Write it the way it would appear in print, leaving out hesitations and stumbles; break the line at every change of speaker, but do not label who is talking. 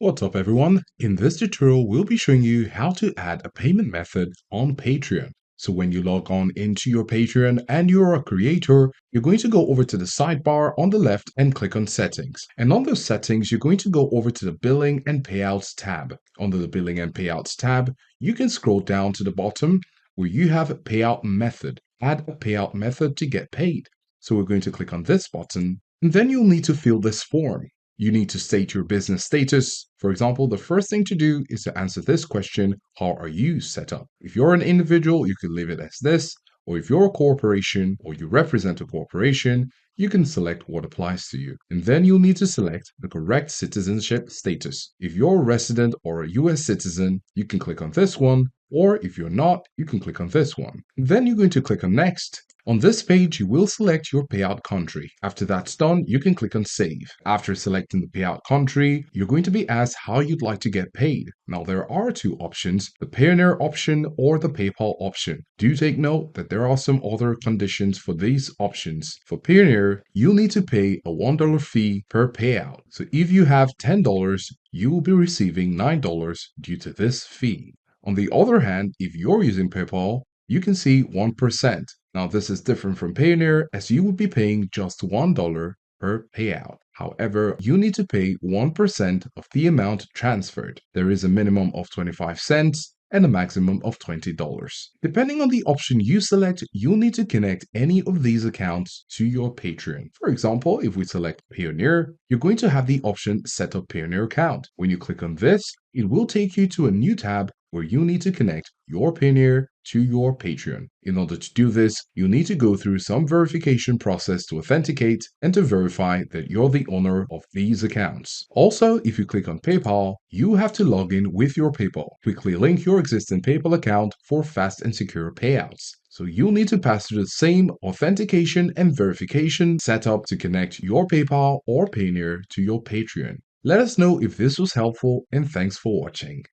What's up everyone? In this tutorial, we'll be showing you how to add a payment method on Patreon. So when you log on into your Patreon and you're a creator, you're going to go over to the sidebar on the left and click on settings. And on those settings, you're going to go over to the billing and payouts tab. Under the billing and payouts tab, you can scroll down to the bottom where you have payout method. Add a payout method to get paid. So we're going to click on this button and then you'll need to fill this form. You need to state your business status. For example, the first thing to do is to answer this question: how are you set up? If you're an individual, you can leave it as this, or if you're a corporation or you represent a corporation, you can select what applies to you. And then you'll need to select the correct citizenship status. If you're a resident or a US citizen, you can click on this one, or if you're not, you can click on this one. Then you're going to click on next. On this page, you will select your payout country. After that's done, you can click on save. After selecting the payout country, you're going to be asked how you'd like to get paid. Now, there are two options, the Payoneer option or the PayPal option. Do take note that there are some other conditions for these options. For Payoneer, you'll need to pay a $1 fee per payout. So if you have $10, you will be receiving $9 due to this fee. On the other hand, if you're using PayPal, you can see 1%. Now, this is different from Payoneer as you would be paying just $1 per payout. However, you need to pay 1% of the amount transferred. There is a minimum of 25 cents and a maximum of $20. Depending on the option you select, you'll need to connect any of these accounts to your Patreon. For example, if we select Payoneer, you're going to have the option Set up Payoneer account. When you click on this, it will take you to a new tab where you need to connect your Payoneer to your Patreon. In order to do this, you need to go through some verification process to authenticate and to verify that you're the owner of these accounts. Also, if you click on PayPal, you have to log in with your PayPal. Quickly link your existing PayPal account for fast and secure payouts. So you'll need to pass through the same authentication and verification setup to connect your PayPal or Payoneer to your Patreon. Let us know if this was helpful and thanks for watching.